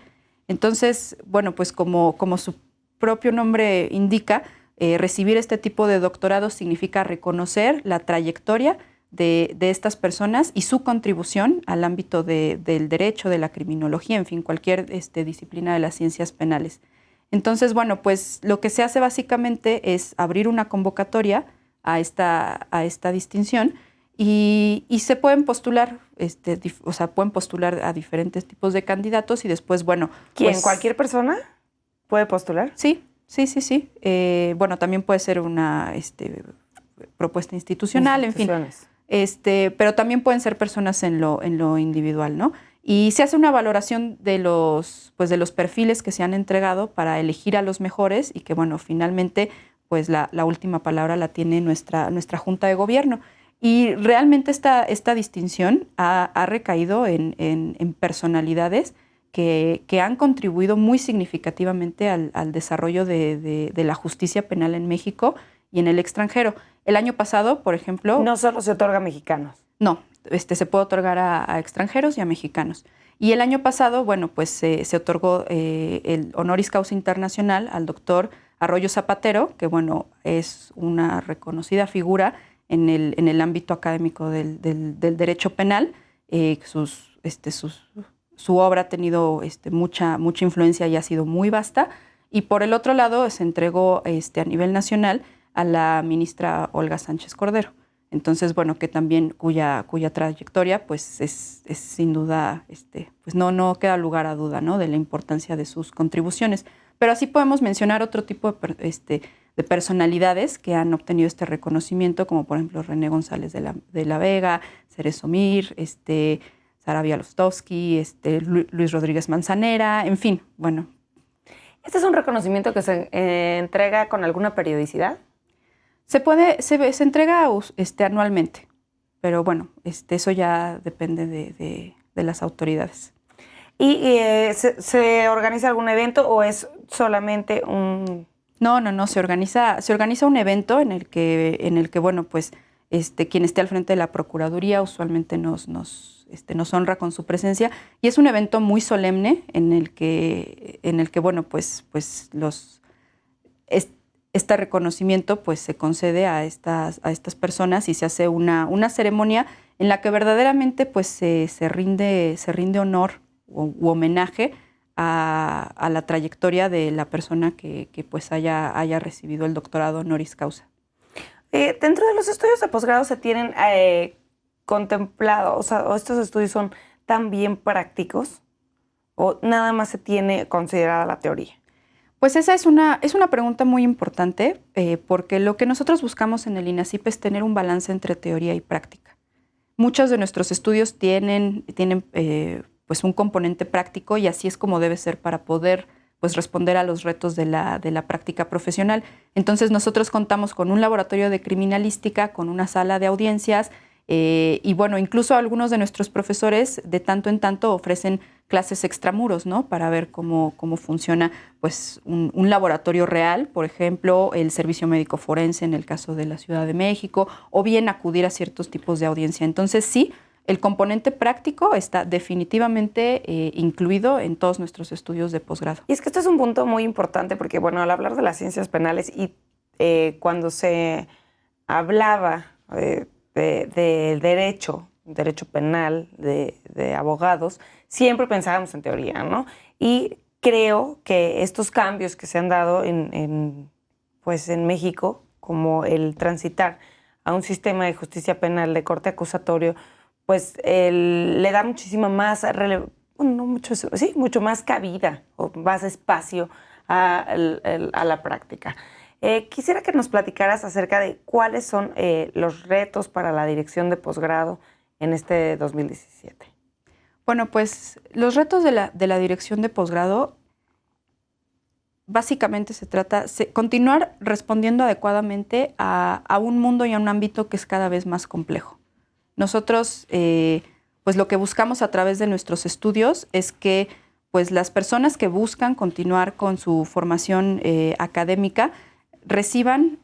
Entonces, bueno, pues como su propio nombre indica, recibir este tipo de doctorado significa reconocer la trayectoria de estas personas y su contribución al ámbito del derecho, de la criminología, en fin, cualquier disciplina de las ciencias penales. Entonces, bueno, pues lo que se hace básicamente es abrir una convocatoria a esta distinción y se pueden postular, pueden postular a diferentes tipos de candidatos y después, bueno... ¿Quién? Pues, ¿Cualquier persona? puede postular? Sí. Bueno, también puede ser una propuesta institucional, en fin. Pero también pueden ser personas en lo individual, ¿no? Y se hace una valoración de los perfiles que se han entregado para elegir a los mejores y que, bueno, finalmente, pues la última palabra la tiene nuestra Junta de Gobierno. Y realmente esta distinción ha recaído en personalidades que han contribuido muy significativamente al desarrollo de la justicia penal en México y en el extranjero. El año pasado, por ejemplo... No solo se otorga a mexicanos. No, se puede otorgar a extranjeros y a mexicanos. Y el año pasado, bueno, pues se otorgó el honoris causa internacional al doctor Arroyo Zapatero, que, bueno, es una reconocida figura en el ámbito académico del derecho penal. Su obra ha tenido mucha influencia y ha sido muy vasta. Y por el otro lado, se entregó a nivel nacional a la ministra Olga Sánchez Cordero. Entonces, bueno, que también cuya trayectoria, pues, es sin duda, pues no queda lugar a duda, ¿no?, de la importancia de sus contribuciones. Pero así podemos mencionar otro tipo de personalidades que han obtenido este reconocimiento, como por ejemplo René González de la Vega, Cerezo Mir, Sara Bialostowski, Luis Rodríguez Manzanera, en fin, bueno. ¿Este es un reconocimiento que se entrega con alguna periodicidad? Se entrega anualmente, pero bueno, eso ya depende de las autoridades. ¿Y se organiza algún evento o es solamente un...? No, se organiza un evento en el que bueno, pues quien esté al frente de la Procuraduría usualmente nos honra con su presencia, y es un evento muy solemne en el que bueno, pues este reconocimiento pues se concede a estas personas y se hace una ceremonia en la que verdaderamente pues se rinde honor u homenaje a la trayectoria de la persona que pues haya recibido el doctorado honoris causa. Dentro de los estudios de posgrado se tienen contemplado, o estos estudios son tan bien prácticos, o nada más se tiene considerada la teoría. Pues esa es una pregunta muy importante, porque lo que nosotros buscamos en el INACYP es tener un balance entre teoría y práctica. Muchos de nuestros estudios tienen pues un componente práctico, y así es como debe ser para poder pues responder a los retos de la práctica profesional. Entonces nosotros contamos con un laboratorio de criminalística, con una sala de audiencias, y bueno, incluso algunos de nuestros profesores de tanto en tanto ofrecen clases extramuros, ¿no?, para ver cómo funciona pues un laboratorio real, por ejemplo, el servicio médico forense en el caso de la Ciudad de México, o bien acudir a ciertos tipos de audiencia. Entonces sí, el componente práctico está definitivamente incluido en todos nuestros estudios de posgrado. Y es que esto es un punto muy importante porque, bueno, al hablar de las ciencias penales y cuando se hablaba de derecho penal, de abogados, siempre pensábamos en teoría, ¿no? Y creo que estos cambios que se han dado en México, como el transitar a un sistema de justicia penal de corte acusatorio, pues le da muchísima más, mucho más cabida o más espacio a la práctica. Quisiera que nos platicaras acerca de cuáles son los retos para la dirección de posgrado en este 2017. Bueno, pues los retos de la dirección de posgrado básicamente se trata de continuar respondiendo adecuadamente a un mundo y a un ámbito que es cada vez más complejo. Nosotros, pues lo que buscamos a través de nuestros estudios es que pues las personas que buscan continuar con su formación académica reciban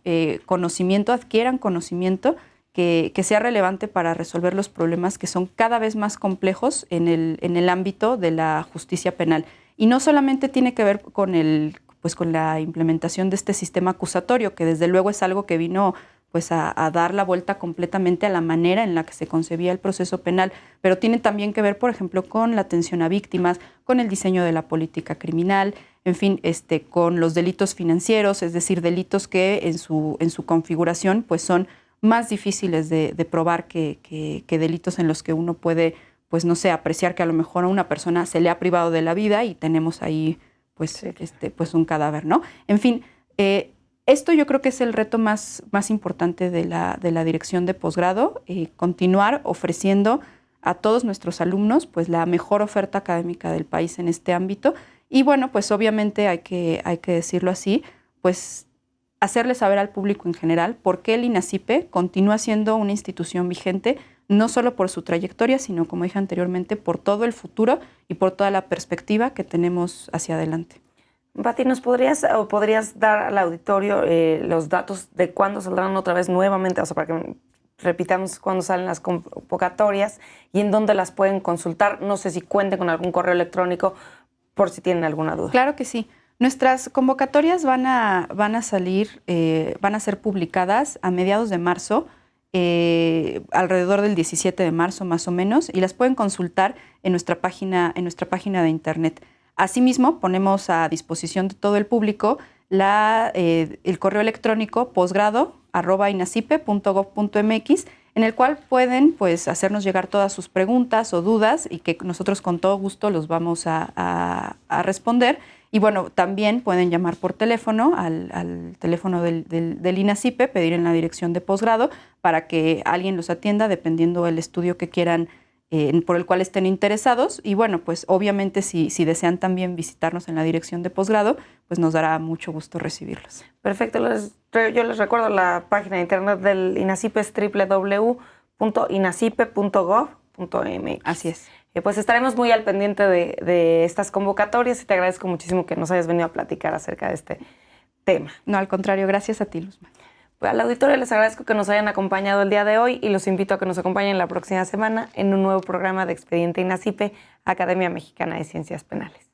conocimiento, adquieran conocimiento que sea relevante para resolver los problemas que son cada vez más complejos en el ámbito de la justicia penal. Y no solamente tiene que ver con la implementación de este sistema acusatorio, que desde luego es algo que vino pues a dar la vuelta completamente a la manera en la que se concebía el proceso penal, pero tiene también que ver, por ejemplo, con la atención a víctimas, con el diseño de la política criminal, en fin, con los delitos financieros, es decir, delitos que en su configuración pues son más difíciles de probar que delitos en los que uno puede, pues no sé, apreciar que a lo mejor a una persona se le ha privado de la vida y tenemos ahí pues, Sí. pues un cadáver, ¿no? En fin, esto yo creo que es el reto más importante de la dirección de posgrado, continuar ofreciendo a todos nuestros alumnos pues la mejor oferta académica del país en este ámbito. Y bueno, pues obviamente hay que decirlo así, pues hacerle saber al público en general por qué el INACYPE continúa siendo una institución vigente, no solo por su trayectoria, sino, como dije anteriormente, por todo el futuro y por toda la perspectiva que tenemos hacia adelante. Pati, podrías dar al auditorio los datos de cuándo saldrán otra vez nuevamente, o sea, para que repitamos cuándo salen las convocatorias y en dónde las pueden consultar? No sé si cuenten con algún correo electrónico por si tienen alguna duda. Claro que sí. Nuestras convocatorias van a salir, van a ser publicadas a mediados de marzo, alrededor del 17 de marzo más o menos, y las pueden consultar en nuestra página de internet. Asimismo, ponemos a disposición de todo el público el correo electrónico posgrado@inacype.gov.mx, en el cual pueden pues, hacernos llegar todas sus preguntas o dudas y que nosotros con todo gusto los vamos a responder. Y bueno, también pueden llamar por teléfono al teléfono del INACYPE, pedir en la dirección de posgrado para que alguien los atienda dependiendo del estudio que quieran, por el cual estén interesados. Y bueno, pues obviamente si desean también visitarnos en la dirección de posgrado, pues nos dará mucho gusto recibirlos. Perfecto. Yo les recuerdo la página de internet del INACYPE es www.inacype.gov.mx. Así es. Pues estaremos muy al pendiente de estas convocatorias y te agradezco muchísimo que nos hayas venido a platicar acerca de este tema. No, al contrario, gracias a ti, Luzma. Al auditorio les agradezco que nos hayan acompañado el día de hoy y los invito a que nos acompañen la próxima semana en un nuevo programa de Expediente INACYPE, Academia Mexicana de Ciencias Penales.